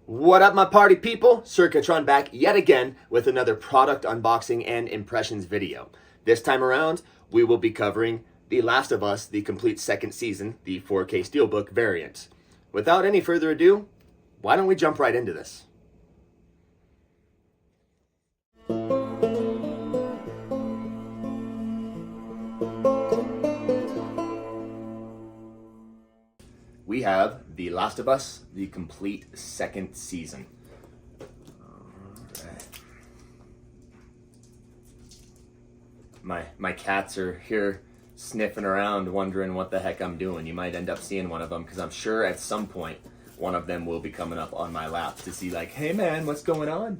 What up, my party people? Circuitron back yet again with another product unboxing and impressions video. This time around, we will be covering The Last of Us, the complete second season, the 4K Steelbook variant. Without any further ado, why don't we jump right into this? We have The Last of Us, the complete second season. My cats are here sniffing around wondering what the heck I'm doing. You might end up seeing one of them because I'm sure at some point one of them will be coming up on my lap to see like, hey man, what's going on?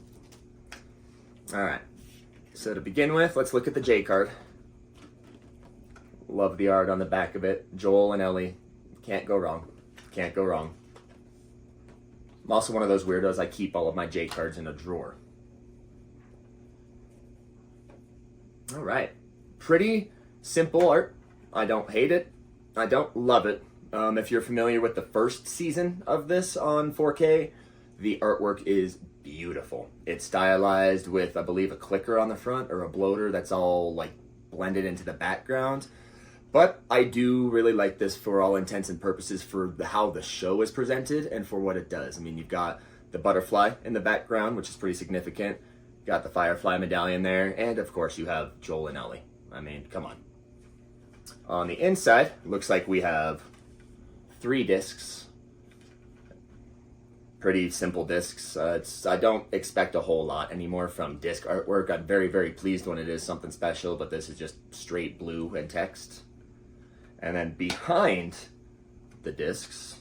Alright, so to begin with, let's look at the J card. Love the art on the back of it. Joel and Ellie, can't go wrong. Can't go wrong. I'm also one of those weirdos, I keep all of my J cards in a drawer. Alright, pretty simple art. I don't hate it. I don't love it. If you're familiar with the first season of this on 4K, the artwork is beautiful. It's stylized with, I believe, a clicker on the front or a bloater that's all like blended into the background. But I do really like this for all intents and purposes for how the show is presented and for what it does. I mean, you've got the butterfly in the background, which is pretty significant. Got the Firefly medallion there, and of course you have Joel and Ellie. I mean, come on. On the inside, looks like we have 3 discs. Pretty simple discs. I don't expect a whole lot anymore from disc artwork. I'm very, very pleased when it is something special, but this is just straight blue and text. And then behind the discs,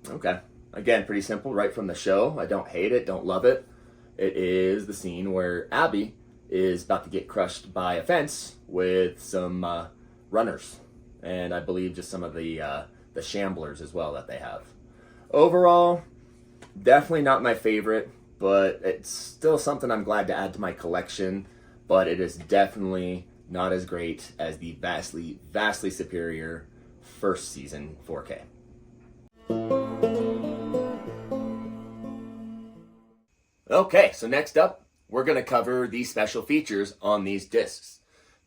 okay, again, pretty simple, right from the show. I don't hate it, don't love it. It is the scene where Abby is about to get crushed by a fence with some runners, and I believe just some of the shamblers as well that they have. Overall, definitely not my favorite, but it's still something I'm glad to add to my collection. But it is definitely not as great as the vastly, vastly superior first season 4K. Okay, so next up, we're going to cover the special features on these discs.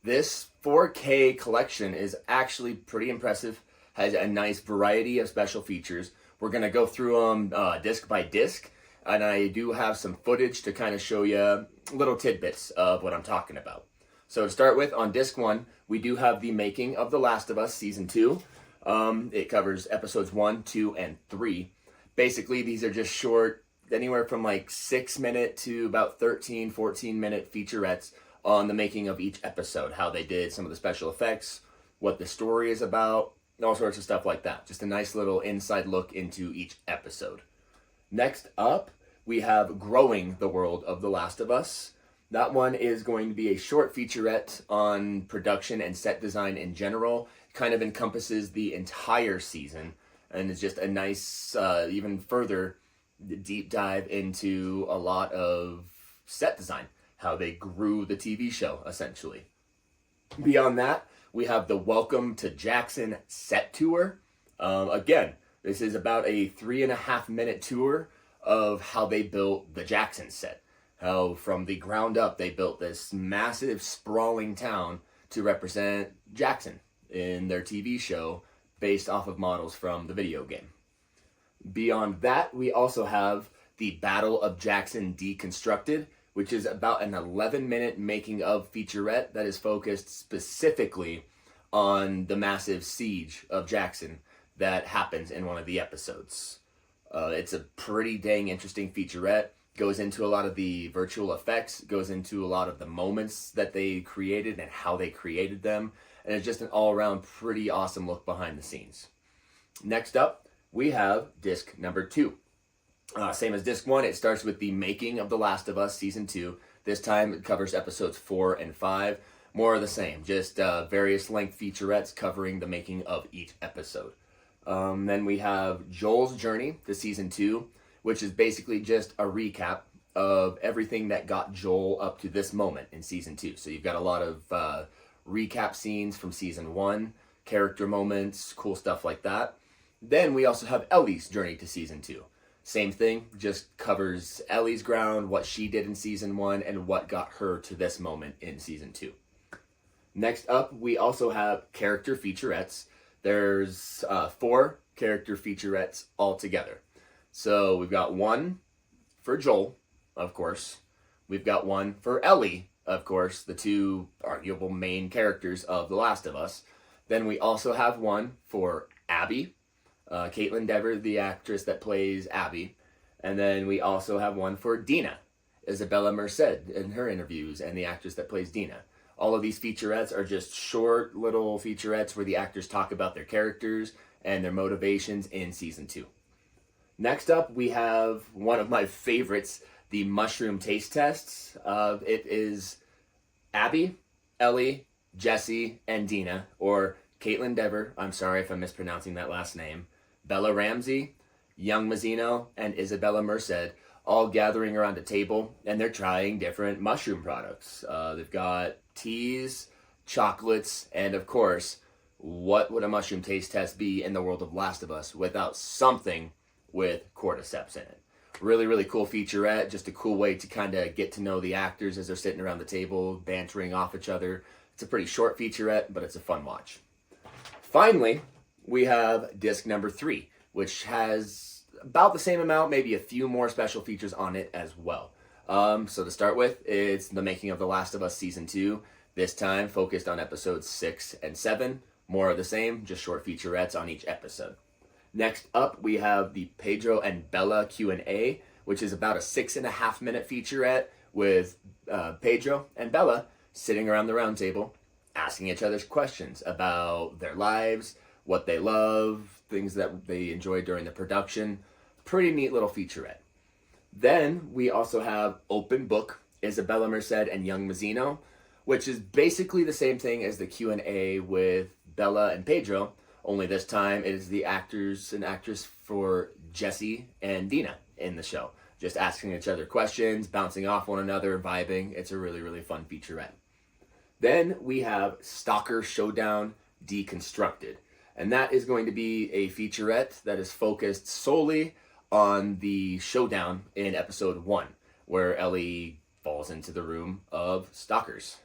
This 4K collection is actually pretty impressive, has a nice variety of special features. We're going to go through them disc by disc, and I do have some footage to kind of show you little tidbits of what I'm talking about. So to start with, on disc 1, we do have the making of The Last of Us Season 2. It covers episodes 1, 2, and 3. Basically, these are just short, anywhere from like 6-minute to about 13, 14-minute featurettes on the making of each episode, how they did some of the special effects, what the story is about, and all sorts of stuff like that. Just a nice little inside look into each episode. Next up, we have Growing the World of The Last of Us. That one is going to be a short featurette on production and set design in general. It kind of encompasses the entire season and is just a nice, even further deep dive into a lot of set design, how they grew the TV show, essentially. Beyond that, we have the Welcome to Jackson set tour. Again, this is about a 3.5-minute tour of how they built the Jackson set. How from the ground up they built this massive sprawling town to represent Jackson in their TV show based off of models from the video game. Beyond that, we also have the Battle of Jackson Deconstructed, which is about an 11-minute making of featurette that is focused specifically on the massive siege of Jackson that happens in one of the episodes. It's a pretty dang interesting featurette. Goes into a lot of the virtual effects, goes into a lot of the moments that they created and how they created them, and it's just an all-around pretty awesome look behind the scenes. Next up, we have disc number 2. Same as disc 1, it starts with the making of The Last of Us Season 2. This time it covers episodes 4 and 5. More of the same, just various length featurettes covering the making of each episode. Then we have Joel's Journey to Season 2, which is basically just a recap of everything that got Joel up to this moment in Season 2. So you've got a lot of recap scenes from Season 1, character moments, cool stuff like that. Then we also have Ellie's journey to season 2. Same thing, just covers Ellie's ground, what she did in season 1, and what got her to this moment in season 2. Next up, we also have character featurettes. There's 4 character featurettes altogether. So we've got one for Joel, of course. We've got one for Ellie, of course, the 2 arguable main characters of The Last of Us. Then we also have one for Abby, Caitlin Dever, the actress that plays Abby. And then we also have one for Dina, Isabella Merced in her interviews, and the actress that plays Dina. All of these featurettes are just short little featurettes where the actors talk about their characters and their motivations in season 2. Next up, we have one of my favorites, the mushroom taste tests. It is Abby, Ellie, Jesse, and Dina, or Caitlin Dever, I'm sorry if I'm mispronouncing that last name, Bella Ramsey, Young Mazzino, and Isabella Merced, all gathering around a table, and they're trying different mushroom products. They've got teas, chocolates, and of course, what would a mushroom taste test be in the world of Last of Us without something with cordyceps in it? Really, really cool featurette, just a cool way to kind of get to know the actors as they're sitting around the table, bantering off each other. It's a pretty short featurette, but it's a fun watch. Finally, we have disc number 3, which has about the same amount, maybe a few more special features on it as well. So to start with, it's the making of The Last of Us Season 2, this time focused on episodes 6 and 7. More of the same, just short featurettes on each episode. Next up, we have the Pedro and Bella Q&A, which is about a 6.5 minute featurette with Pedro and Bella sitting around the round table, asking each other's questions about their lives, what they love, things that they enjoyed during the production. Pretty neat little featurette. Then we also have Open Book, Isabella Merced and Young Mazzino, which is basically the same thing as the Q&A with Bella and Pedro, only this time it is the actors and actress for Jesse and Dina in the show. Just asking each other questions, bouncing off one another, vibing. It's a really, really fun featurette. Then we have Stalker Showdown Deconstructed. And that is going to be a featurette that is focused solely on the showdown in episode 1, where Ellie falls into the room of stalkers.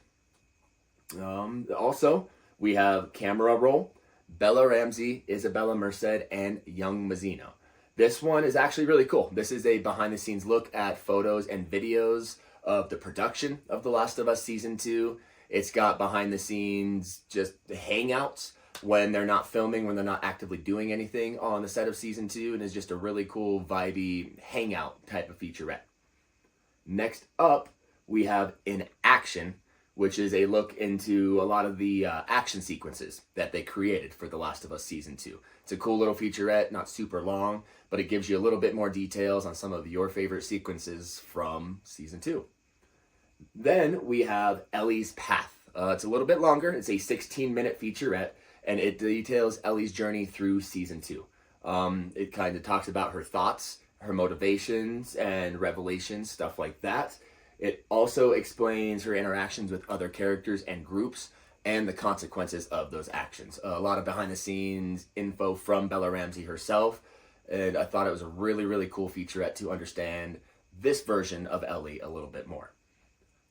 Also, we have Camera Roll, Bella Ramsey, Isabella Merced, and Young Mazzino. This one is actually really cool. This is a behind-the-scenes look at photos and videos of the production of The Last of Us Season 2. It's got behind-the-scenes just hangouts when they're not filming, when they're not actively doing anything on the set of Season 2, and is just a really cool, vibey hangout type of featurette. Next up, we have In Action, which is a look into a lot of the action sequences that they created for The Last of Us Season 2. It's a cool little featurette, not super long, but it gives you a little bit more details on some of your favorite sequences from Season 2. Then we have Ellie's Path. It's a little bit longer. It's a 16-minute featurette, and it details Ellie's journey through Season 2. It kind of talks about her thoughts, her motivations, and revelations, stuff like that. It also explains her interactions with other characters and groups and the consequences of those actions. A lot of behind-the-scenes info from Bella Ramsey herself, and I thought it was a really, really cool featurette to understand this version of Ellie a little bit more.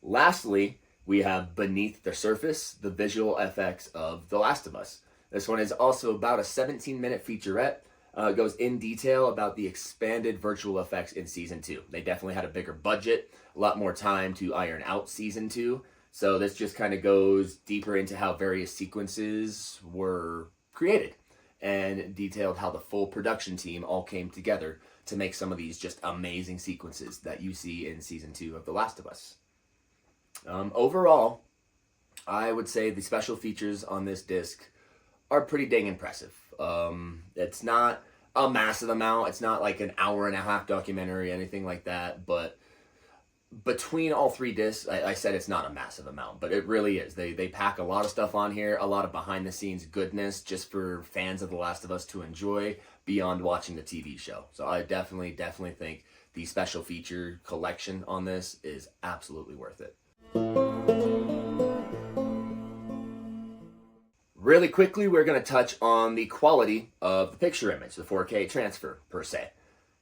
Lastly, we have Beneath the Surface, the visual effects of The Last of Us. This one is also about a 17-minute featurette. It goes in detail about the expanded virtual effects in Season 2. They definitely had a bigger budget, a lot more time to iron out Season 2. So this just kind of goes deeper into how various sequences were created and detailed how the full production team all came together to make some of these just amazing sequences that you see in Season 2 of The Last of Us. Overall, I would say the special features on this disc are pretty dang impressive. It's not a massive amount. It's not like an hour-and-a-half documentary, anything like that. But between all 3 discs, I said it's not a massive amount, but it really is. They pack a lot of stuff on here, a lot of behind-the-scenes goodness just for fans of The Last of Us to enjoy beyond watching the TV show. So I definitely think the special feature collection on this is absolutely worth it. Really quickly, we're going to touch on the quality of the picture image, the 4K transfer per se.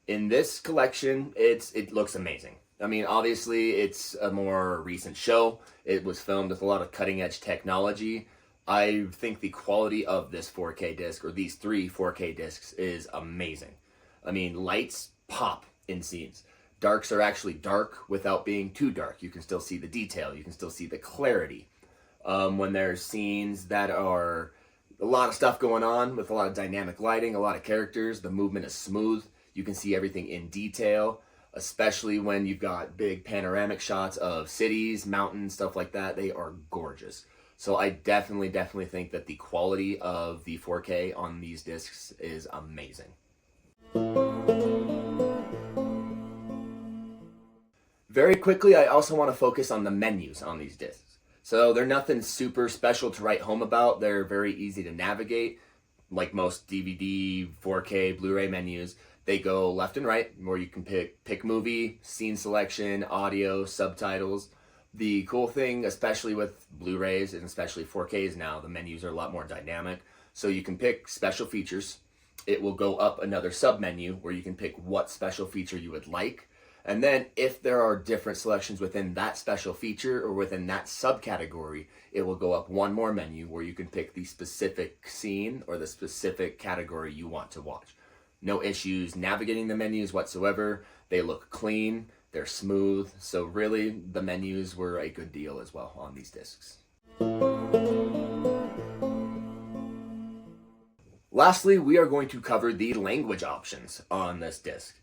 In this collection, it looks amazing. I mean, obviously, it's a more recent show. It was filmed with a lot of cutting-edge technology. I think the quality of this 4K disc, or these 3 4K discs, is amazing. I mean, lights pop in scenes. Darks are actually dark without being too dark. You can still see the detail. You can still see the clarity. When there's scenes that are a lot of stuff going on with a lot of dynamic lighting, a lot of characters, the movement is smooth. You can see everything in detail, especially when you've got big panoramic shots of cities, mountains, stuff like that. They are gorgeous. So I definitely think that the quality of the 4K on these discs is amazing. Very quickly, I also want to focus on the menus on these discs. So they're nothing super special to write home about. They're very easy to navigate. Like most DVD, 4K, Blu-ray menus, they go left and right, where you can pick movie, scene selection, audio, subtitles. The cool thing, especially with Blu-rays and especially 4Ks now, the menus are a lot more dynamic. So you can pick special features. It will go up another sub-menu where you can pick what special feature you would like. And then if there are different selections within that special feature or within that subcategory, it will go up one more menu where you can pick the specific scene or the specific category you want to watch. No issues navigating the menus whatsoever. They look clean, they're smooth. So really, the menus were a good deal as well on these discs. Lastly, we are going to cover the language options on this disc.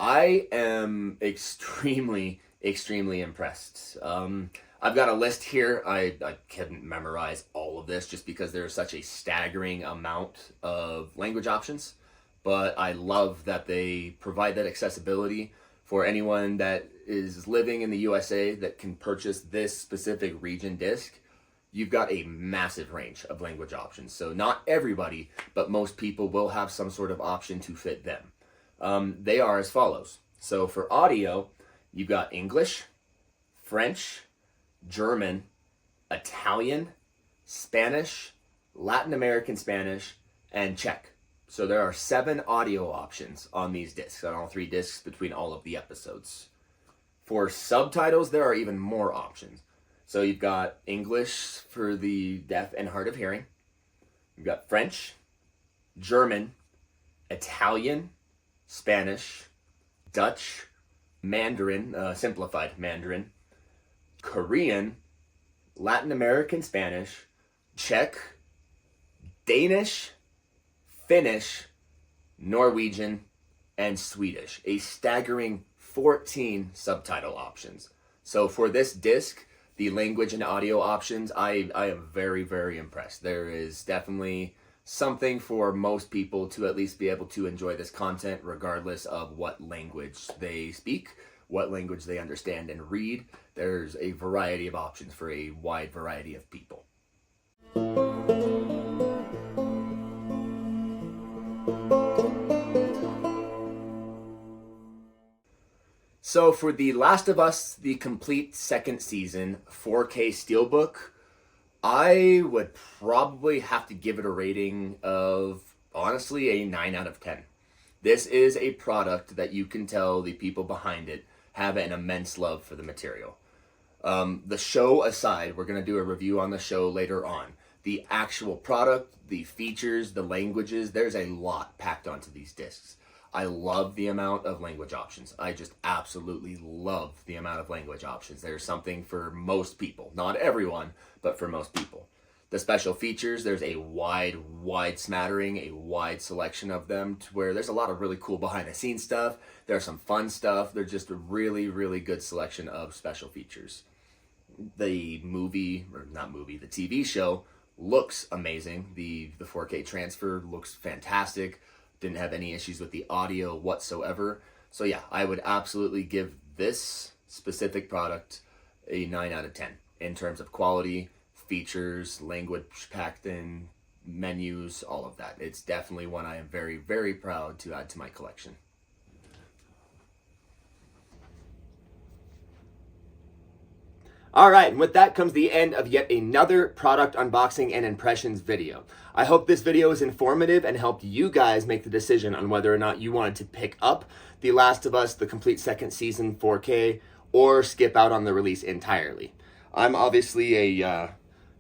I am extremely impressed. I've got a list here. I couldn't memorize all of this just because there's such a staggering amount of language options. But I love that they provide that accessibility for anyone that is living in the USA that can purchase this specific region disc. You've got a massive range of language options. So not everybody, but most people will have some sort of option to fit them. They are as follows. So for audio, you've got English, French, German, Italian, Spanish, Latin American Spanish, and Czech. So there are 7 audio options on these discs, on all 3 discs between all of the episodes. For subtitles, there are even more options. So you've got English for the deaf and hard of hearing. You've got French, German, Italian, Spanish, Dutch, Mandarin, simplified Mandarin, Korean, Latin American Spanish, Czech, Danish, Finnish, Norwegian, and Swedish. A staggering 14 subtitle options. So for this disc, the language and audio options, I am very impressed. There is definitely something for most people to at least be able to enjoy this content regardless of what language they speak, what language they understand and read. There's a variety of options for a wide variety of people. So for The Last of Us, the complete second season, 4K Steelbook, I would probably have to give it a rating of, honestly, a 9 out of 10. This is a product that you can tell the people behind it have an immense love for the material. The show aside, we're going to do a review on the show later on. The actual product, the features, the languages, there's a lot packed onto these discs. I love the amount of language options. I just absolutely love the amount of language options. There's something for most people. Not everyone, but for most people. The special features, there's a wide smattering, a wide selection of them to where there's a lot of really cool behind the scenes stuff. There's some fun stuff. There's just a really good selection of special features. The movie, or not movie, the TV show looks amazing. The 4K transfer looks fantastic. Didn't have any issues with the audio whatsoever. So yeah, I would absolutely give this specific product a 9 out of 10 in terms of quality, features, language packed in, menus, all of that. It's definitely one I am very proud to add to my collection. All right, and with that comes the end of yet another product unboxing and impressions video. I hope this video was informative and helped you guys make the decision on whether or not you wanted to pick up The Last of Us, the complete second season 4K, or skip out on the release entirely. I'm obviously a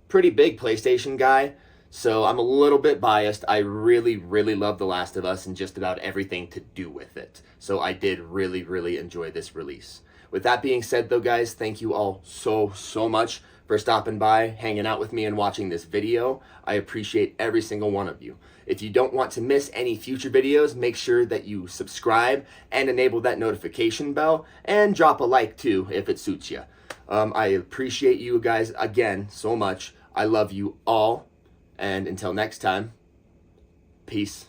pretty big PlayStation guy, so I'm a little bit biased. I really, really love The Last of Us and just about everything to do with it. So I did really, really enjoy this release. With that being said, though, guys, thank you all so much for stopping by, hanging out with me, and watching this video. I appreciate every single one of you. If you don't want to miss any future videos, make sure that you subscribe and enable that notification bell, and drop a like, too, if it suits you. I appreciate you guys again so much. I love you all, and until next time, peace.